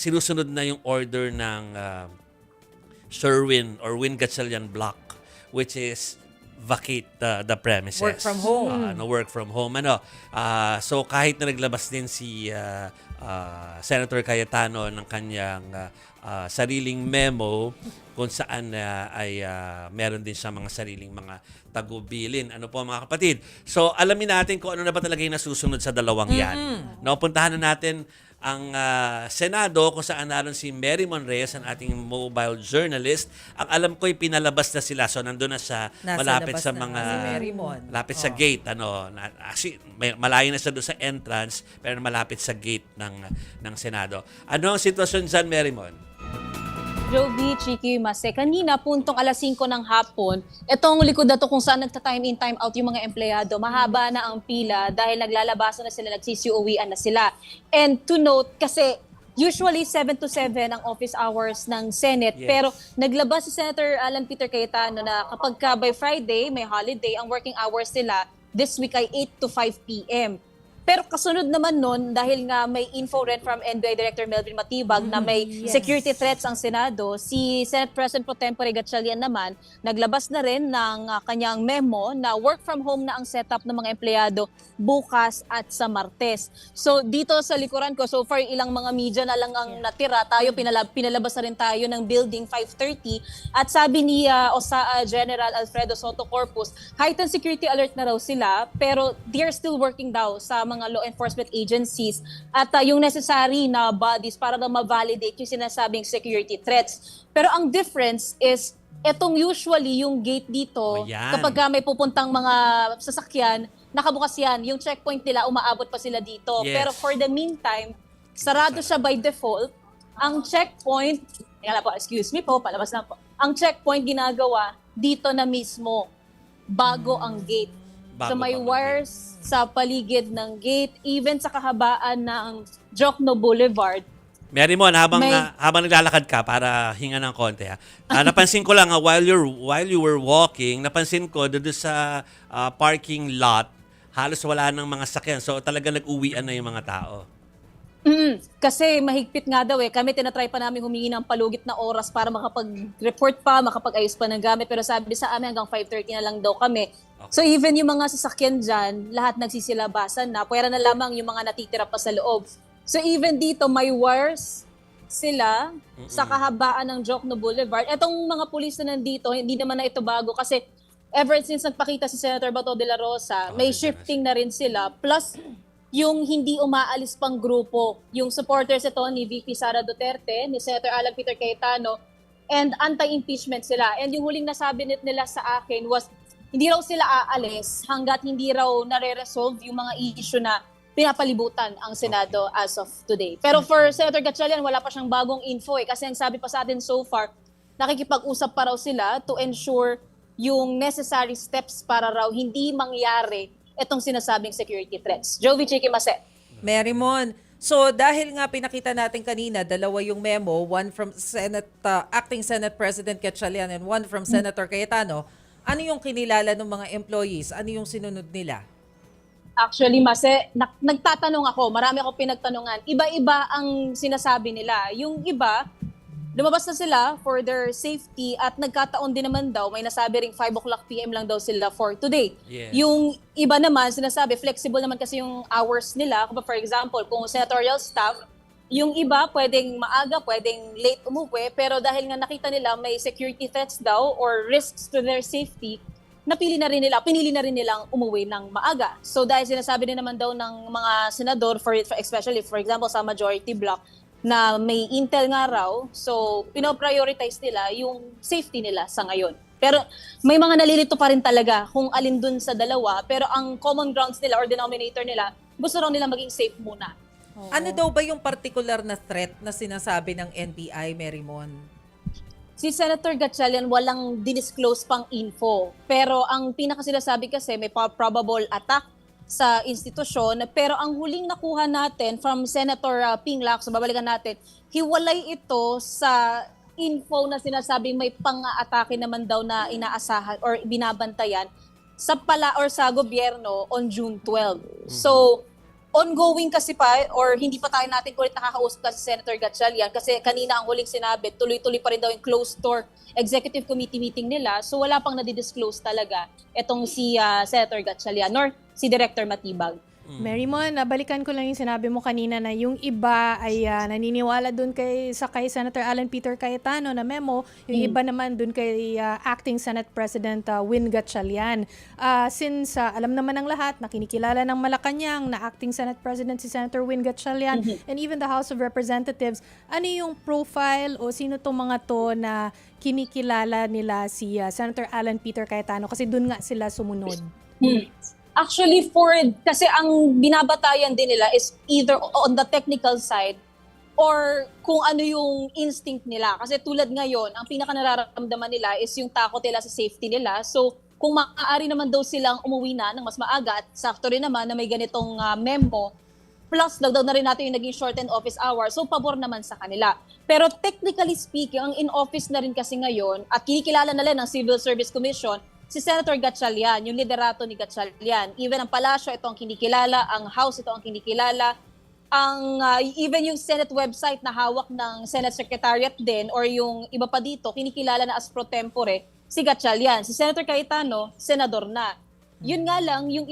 sinusunod na yung order ng Sherwin or Win Gatchalian block, which is vacate the premises. Work from home. Work from home. So kahit na naglabas din si Senator Cayetano ng kanyang sariling memo kung saan ay meron din siya mga sariling mga tagubilin. Ano po mga kapatid? So alamin natin kung ano na ba talaga yung nasusunod sa dalawang yan. No, puntahan na natin ang Senado kung saan naroon si Mary Monreyes, ang ating mobile journalist. Ang alam ko ay pinalabas na sila. So nandun na siya malapit sa mga malapit sa gate. Actually, malayo na siya doon sa entrance pero malapit sa gate ng Senado. Ano ang sitwasyon dyan, Mary Mon? Jovi, Chiki, Mase, kanina puntong alas 5 ng hapon, itong likod na to kung saan nagta-time in, time out yung mga empleyado, mahaba na ang pila dahil naglalabasan na sila, nagsisiuwian na sila. And to note, kasi usually 7 to 7 ang office hours ng Senate, pero naglabas si Senator Alan Peter Cayetano na kapag by Friday, may holiday, ang working hours nila this week ay 8 to 5 p.m. Pero kasunod naman nun, dahil nga may info rin from NBI Director Melvin Matibag na may security threats ang Senado, si Senate President Pro Tempore Gatchalian naman, naglabas na rin ng kanyang memo na work from home na ang setup ng mga empleyado bukas at sa Martes. So dito sa likuran ko, so far ilang mga media na lang ang natira, tayo pinalabas na rin tayo ng Building 530 at sabi ni OSAA General Alfredo Soto Corpus, heightened security alert na raw sila pero they're still working daw sa mga law enforcement agencies at yung necessary na bodies para na ma-validate yung sinasabing security threats. Pero ang difference is, etong usually yung gate dito, kapag may pupuntang mga sasakyan, nakabukas yan. Yung checkpoint nila, umaabot pa sila dito. Pero for the meantime, sarado siya by default. Ang checkpoint, excuse me po, palabas na po. Ang checkpoint ginagawa dito na mismo, bago ang gate. So may wires sa paligid ng gate, even sa kahabaan ng Jokno Boulevard. Mary Mon, habang naglalakad ka para hinga ng konti napansin ko lang while you were walking, napansin ko doon sa parking lot, halos wala nang mga sakyan. So talaga nag-uwian na yung mga tao. Kasi mahigpit nga daw kami tinatry pa namin humingi ng palugit na oras para makapag-report pa, makapag-ayos pa ng gamit. Pero sabi sa amin hanggang 5:30 na lang daw kami. Okay. So even yung mga sasakyan dyan, lahat nagsisilabasan na. Pwera na lamang yung mga natitira pa sa loob. So even dito may wires sila sa kahabaan ng Jokno Boulevard. Etong mga pulis na nandito, hindi naman na ito bago kasi ever since nagpakita si Senator Bato de la Rosa, may shifting na rin sila. Plus, yung hindi umaalis pang grupo, yung supporters ito ni VP Sara Duterte, ni Senator Alan Peter Cayetano, and anti-impeachment sila. And yung huling nasabi nila sa akin was, hindi raw sila aalis hanggat hindi raw nare-resolve yung mga issue na pinapalibutan ang Senado as of today. Pero for Senator Gatchalian, wala pa siyang bagong info kasi ang sabi pa sa atin so far, nakikipag-usap pa raw sila to ensure yung necessary steps para raw hindi mangyari itong sinasabing security threats. Jovi, Chiki, Mase. Mary Mon, so dahil nga pinakita natin kanina, dalawa yung memo, one from Acting Senate President Gatchalian and one from Senator Cayetano, ano yung kinilala ng mga employees? Ano yung sinunod nila? Actually, Mase, nagtatanong ako, marami ako pinagtanungan. Iba-iba ang sinasabi nila. Yung iba, lumabas na sila for their safety at nagkataon din naman daw, may nasabi ring 5 o'clock PM lang daw sila for today. Yung iba naman, sinasabi, flexible naman kasi yung hours nila. For example, kung senatorial staff, yung iba pwedeng maaga, pwedeng late umuwi, pero dahil nga nakita nila may security threats daw or risks to their safety, pinili na rin nilang umuwi ng maaga. So dahil sinasabi din naman daw ng mga senador, especially for example sa majority block, na may intel nga raw, so pinoprioritize nila yung safety nila sa ngayon. Pero may mga nalilito pa rin talaga kung alin dun sa dalawa, pero ang common grounds nila or denominator nila, gusto raw nila maging safe muna. Ano daw ba yung particular na threat na sinasabi ng NBI, Mary Mon? Si Senator Gatchalian walang dinisclose pang info, pero ang pinakasinasabi kasi may probable attack sa institusyon, pero ang huling nakuha natin from Senator Ping Lacson, babalikan natin, hiwalay ito sa info na sinasabing may pang-aatake naman daw na inaasahan or binabantayan sa gobyerno on June 12. So, ongoing kasi pa or hindi pa tayo natin ulit nakakausap kasi Senator Gatchalian kasi kanina ang huling sinabi, tuloy-tuloy pa rin daw yung closed door executive committee meeting nila. So wala pang nadidisclose talaga itong si Senator Gatchalian nor si Director Matibag. Marymon, balikan ko lang yung sinabi mo kanina na yung iba ay naniniwala dun kay Senator Alan Peter Cayetano na memo, yung iba naman dun kay Acting Senate President Win Gatchalian. Since alam naman ng lahat na kinikilala ng Malacanang na Acting Senate President si Senator Win Gatchalian and even the House of Representatives, ano yung profile o sino tong mga to na kinikilala nila si Senator Alan Peter Cayetano kasi dun nga sila sumunod? Actually, kasi ang binabatayan din nila is either on the technical side or kung ano yung instinct nila. Kasi tulad ngayon, ang pinakanararamdaman nila is yung takot nila sa safety nila. So, kung maaari naman daw silang umuwi na ng mas maaga at sakto rin naman na may ganitong memo, plus daw na rin natin yung naging shortened office hour, so pabor naman sa kanila. Pero technically speaking, ang in-office na rin kasi ngayon at kinikilala na rin ng Civil Service Commission, si Senator Gatchalian, yung liderato ni Gatchalian. Even ang palasyo, ito ang kinikilala, ang House, ito ang kinikilala, even yung Senate website na hawak ng Senate Secretariat din or yung iba pa dito, kinikilala na as pro tempore, si Gatchalian. Si Senator Cayetano, senador na. Yun nga lang, yung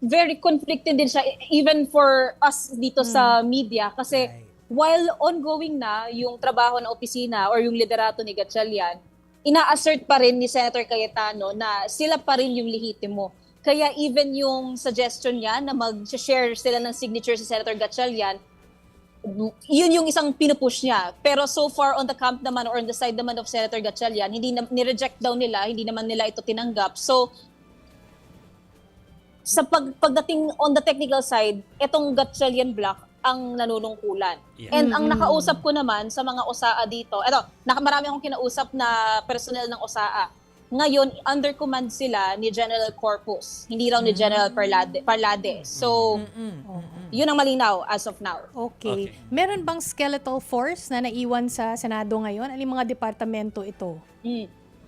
very conflicted din siya even for us dito sa media kasi while ongoing na yung trabaho ng opisina or yung liderato ni Gatchalian, ina-assert pa rin ni Senator Cayetano na sila pa rin yung lehitimo. Kaya even yung suggestion niya na mag-share sila ng signature si Senator Gatchalian, yun yung isang pinupush niya. Pero so far on the camp naman or on the side naman of Senator Gatchalian, hindi ni-reject daw nila, hindi naman nila ito tinanggap. So, sa pagdating on the technical side, itong Gatchalian block ang nanunungkulan. Yeah. And ang nakausap ko naman sa mga OSAA dito, marami akong kinausap na personnel ng OSAA. Ngayon, under command sila ni General Corpus, hindi raw ni General Parlade. So, yun ang malinaw as of now. Okay. Meron bang skeletal force na naiwan sa Senado ngayon? Aling mga departamento ito?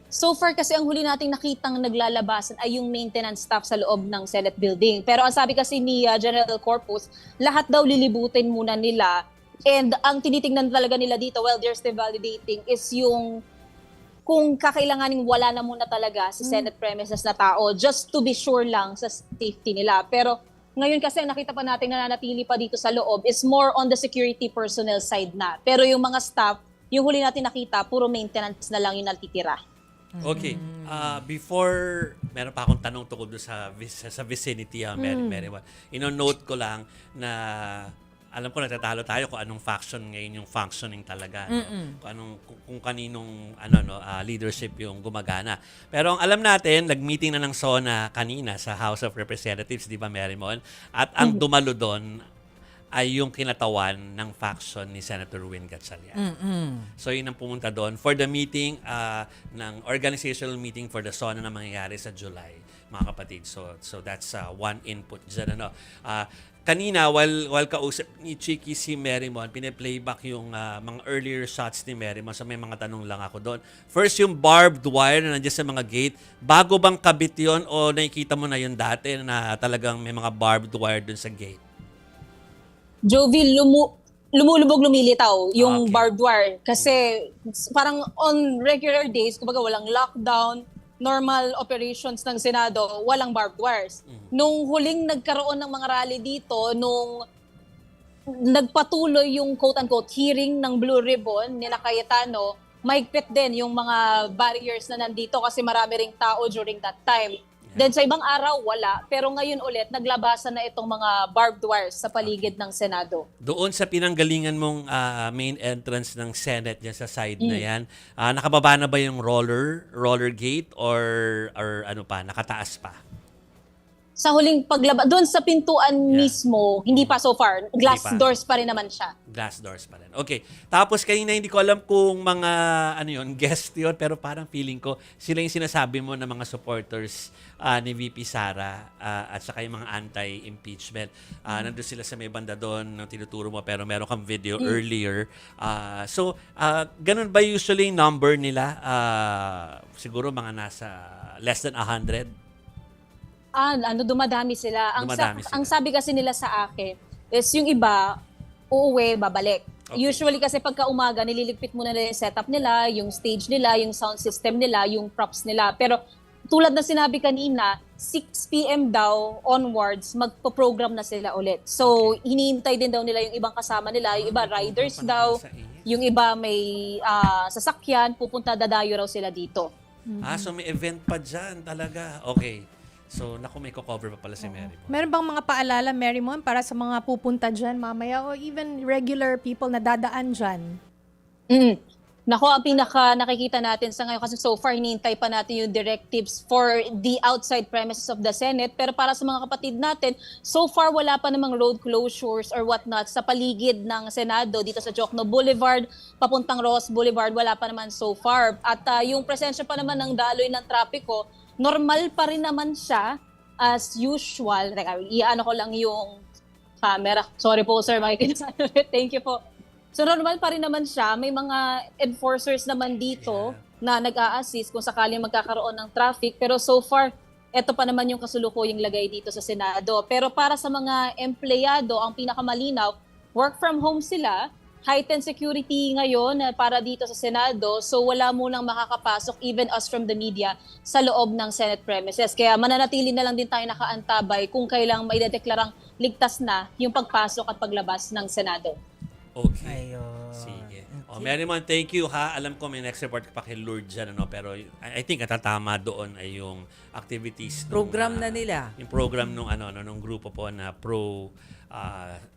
So far kasi ang huli nating nakitang naglalabasan ay yung maintenance staff sa loob ng Senate building. Pero ang sabi kasi ni General Corpus, lahat daw lilibutin muna nila. And ang tinitingnan talaga nila dito, while they're still validating, is yung kung kakailanganing wala na muna talaga sa Senate premises na tao, just to be sure lang sa safety nila. Pero ngayon kasi ang nakita pa natin na nanatili pa dito sa loob is more on the security personnel side na. Pero yung mga staff, yung huli natin nakita, puro maintenance na lang yung natitira. Okay. Before, meron pa akong tanong tungkol doon sa vicinity, Mary. Ino-note ko lang na alam ko natatalo tayo kung anong faction ngayon yung functioning talaga. No? Kung kaninong leadership yung gumagana. Pero ang alam natin, nag-meeting na ng SONA kanina sa House of Representatives, di ba, Marymon? At ang dumalo doon ay yung kinatawan ng faction ni Senator Win Gatchalian. So yun ang pumunta doon for the meeting, ng organizational meeting for the SONA na mangyayari sa July, mga kapatid. So that's one input dyan. Kanina, while kausap ni Chiki si Marymon, piniplayback yung mga earlier shots ni Marymon. So may mga tanong lang ako doon. First, yung barbed wire na nandiyan sa mga gate. Bago bang kabit yun o nakikita mo na yun dati na talagang may mga barbed wire doon sa gate? Jovi, lumulubog, lumilitaw yung Okay. barbed wire. Kasi parang on regular days, kumbaga walang lockdown, normal operations ng Senado, walang barbed wires. Nung huling nagkaroon ng mga rally dito, nung nagpatuloy yung quote-unquote hearing ng Blue Ribbon nila Cayetano, mahigpit din yung mga barriers na nandito kasi marami ring tao during that time. Then sa ibang araw, wala. Pero ngayon ulit, naglabasan na itong mga barbed wires sa paligid ng Senado. Doon sa pinanggalingan mong main entrance ng Senate dyan sa side na yan, nakababa na ba yung roller gate or ano pa, nakataas pa? Sa huling doon sa pintuan mismo, hindi pa so far. Glass Hindi pa. doors pa rin naman siya. Glass doors pa rin. Okay. Tapos kanina hindi ko alam kung mga guest yun, pero parang feeling ko sila yung sinasabi mo na mga supporters ni VP Sara at saka yung mga anti-impeachment. Nandun sila sa may banda doon nang tinuturo mo pero meron kang video earlier. So, ganun ba usually yung number nila? Siguro mga nasa less than 100? Dumadami sila. Dumadami sila. Ang sabi kasi nila sa akin, is yung iba, uuwi, babalik. Okay. Usually kasi pagka umaga, nililigpit muna nila yung setup nila, yung stage nila, yung sound system nila, yung props nila. Pero tulad na sinabi kanina, 6 p.m. daw onwards, magpo-program na sila ulit. So, hinihintay din daw nila yung ibang kasama nila, yung iba riders daw, yung iba may sasakyan, pupunta, dadayo raw sila dito. So may event pa dyan talaga. Okay. So, naku, may cover pa pala si Mary Mon. Meron bang mga paalala, Mary Mon, para sa mga pupunta dyan mamaya o even regular people na dadaan dyan? Nako, ang pinaka nakikita natin sa ngayon kasi so far hinihintay pa natin yung directives for the outside premises of the Senate. Pero para sa mga kapatid natin, so far wala pa namang road closures or whatnot sa paligid ng Senado dito sa Jokno Boulevard, papuntang Ross Boulevard, wala pa naman so far. At yung presensya pa naman ng daloy ng trapiko, normal pa rin naman siya as usual. Teka, iano ko lang yung camera. Sorry po sir, makikita ulit. Thank you po. So normal pa rin naman siya. May mga enforcers naman dito na nag-a-assist kung sakaling magkakaroon ng traffic. Pero so far, ito pa naman yung kasulukuyang lagay dito sa Senado. Pero para sa mga empleyado, ang pinakamalinaw, work from home sila, heightened security ngayon para dito sa Senado. So wala munang makakapasok, even us from the media, sa loob ng Senate premises. Kaya mananatili na lang din tayo nakaantabay kung kailang maidedeklarang ligtas na yung pagpasok at paglabas ng Senado. Okay. Ayun. Sige. Mary Mon, thank you ha. Alam ko may next report ka pa kay Lord dyan, ano? Pero I think natatama doon ay yung activities. Program na nila. Yung program nung nung grupo po na pro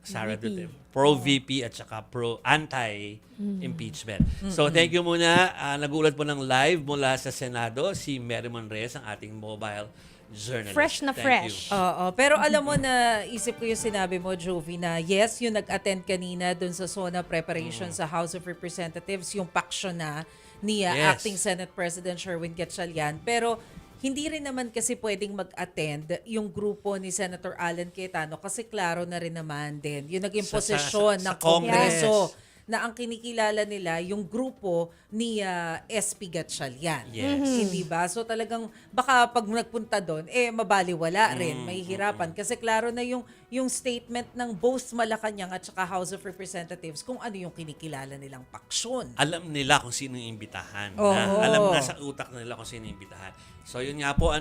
Sara Duterte, pro VP at saka pro anti-impeachment. So thank you muna. Nagulat po ng live mula sa Senado si Mary Mon Reyes, ang ating mobile journalist. Fresh na Thank fresh. you. Oo, pero alam mo na isip ko yung sinabi mo, Jovi, na yes, yung nag-attend kanina dun sa SONA preparation sa House of Representatives, yung paksyon na ni Yes. Acting Senate President Sherwin Gatchalian. Pero hindi rin naman kasi pwedeng mag-attend yung grupo ni Senator Alan Cayetano kasi klaro na rin naman din yung naging Sa posisyon ng Congress. Kongreso na ang kinikilala nila yung grupo ni SP Gatchalian. Yes. Hindi ba? So talagang baka pag nagpunta doon, mabaliwala rin, mahihirapan. Kasi klaro na yung statement ng both Malacanang at saka House of Representatives kung ano yung kinikilala nilang paksyon. Alam nila kung sino yung imbitahan. Oo. Alam na sa utak nila kung sino yung imbitahan. So yun nga po,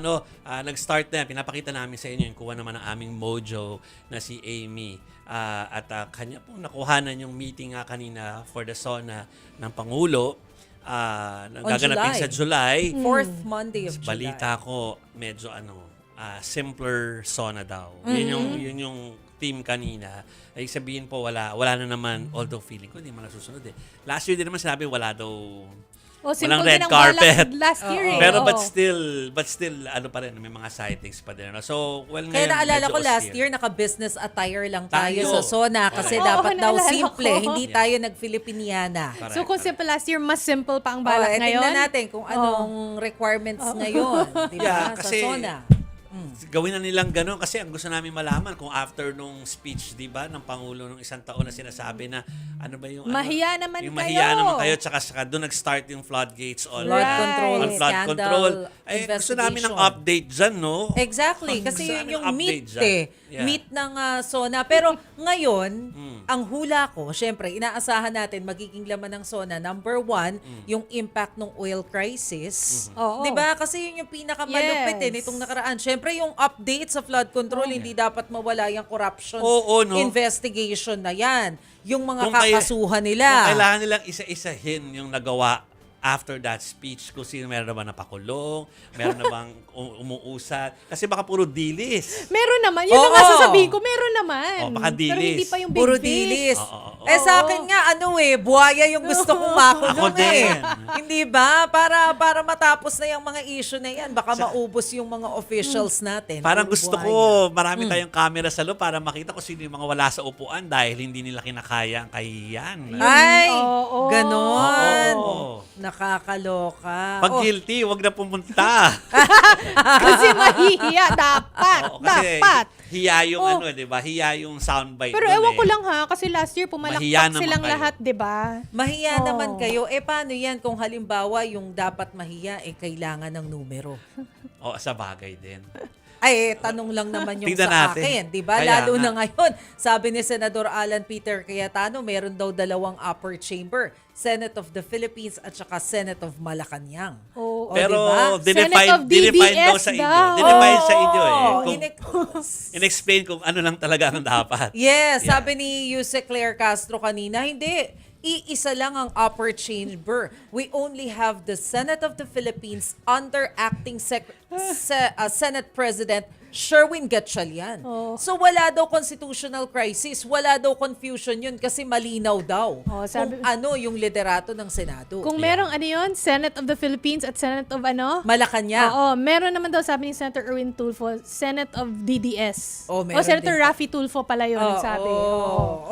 nag-start na. Pinapakita namin sa inyo yung kuha naman ng aming mojo na si Amy. At kanya po nakuhanan yung meeting kanina for the SONA ng Pangulo. Gaganapin July. sa July. Fourth Monday of July. Balita ko, medyo simpler SONA daw. Yun yung team kanina. Ay sabihin po, wala na naman, although feeling ko hindi man nasusunod eh. Last year din naman sinabi, wala daw O, walang simple red din ang carpet. balak last year eh. Pero Oo. but still ano pa rin, may mga sightings pa din. So, well, Kaya ngayon, naalala medyo ko last austere. year, naka-business attire lang tayo Tayo. sa SONA kasi Oo, dapat daw naalala simple. ko. Hindi tayo nag-Filipiniana. Correct, So kung correct. simple last year, mas simple pa ang balak ngayon? Tingnan natin kung anong requirements ngayon. Di ba? Yeah, Sa kasi SONA. Gawin na nilang gano'n kasi ang gusto namin malaman kung after nung speech, di ba, ng Pangulo nung isang taon na sinasabi na ano ba yung Mahiya naman yung kayo. mahiya naman kayo tsaka doon nag-start yung floodgates on Flood Right. control, on flood scandal, control. Gusto namin ng investigation. update dyan, no? Exactly. Kasi Gusto yun namin yung update meat dyan. Yeah. Meat ng SONA. Pero ngayon, ang hula ko, syempre, inaasahan natin magiging laman ng SONA. Number one, yung impact ng oil crisis. Oo. Di ba? Kasi yun yung pinakamalupit Yes. nitong nakaraan. Syempre, yung update sa flood control, hindi dapat mawala yung corruption Oo, no? investigation na yan. Yung mga Kung kaya- kakasuhan nila. Kung kailangan nilang isa-isahin yung nagawa after that speech, kung sino meron na ba napakulong, meron na bang umuusad. Kasi baka puro dilis. Meron naman. Yun ang Oo. nga sasabihin ko, meron naman. Oh, baka Pero hindi dilis. pa yung big Puro fish. dilis. Oo. Sa akin nga, buhaya yung gusto kong makulong Ako din. Hindi ba? Para matapos na yung mga issue na yan. Baka maubos yung mga officials natin. Parang Puro gusto buhaya. ko, marami tayong camera sa loob para makita kung sino yung mga wala sa upuan dahil hindi nila kinakaya ang kahiyan. Ay, Oo. ganon. Oo. Nakakaloka. Pag Oh, guilty, wag na pumunta. Kasi mahihiya. Dapat. Oo, kasi Dapat. hiya yung Oh. di ba? Hiya yung soundbite. Pero dun ewan ko eh. lang ha, kasi last year Mahiya pumalakpak naman silang kayo. lahat, di ba? mahiya Oo. naman kayo. Paano yan kung halimbawa yung dapat mahiya, kailangan ng numero? Oo, sa bagay din. Ay, tanong lang naman yung Tingnan sa natin. akin, di ba? Kaya Lalo nga. na ngayon, sabi ni Senador Alan Peter Cayetano, meron daw 2 upper chamber, Senate of the Philippines at saka Senate of Malacanang. Oo. O, Pero diba? Senate of dinefine daw DDS sa inyo. daw. Dinefine sa inyo eh. Oo, Kung, in-explain kung ano lang talaga ang dapat. Yes, Yeah. sabi ni Yuse Claire Castro kanina, hindi. Iisa lang ang upper chamber. We only have the Senate of the Philippines under acting Senate President Sherwin Gatchalian. Oh. So wala daw constitutional crisis, wala daw confusion yun kasi malinaw daw Oh, sabi- kung ano yung liderato ng Senado. Kung merong ano yun, Senate of the Philippines at Senate of ano? Malacanang. Oo, meron naman daw sabi ni Senator Erwin Tulfo, Senate of DDS. Oh, meron Senator din. Raffy Tulfo pala yun, sabi. Oo.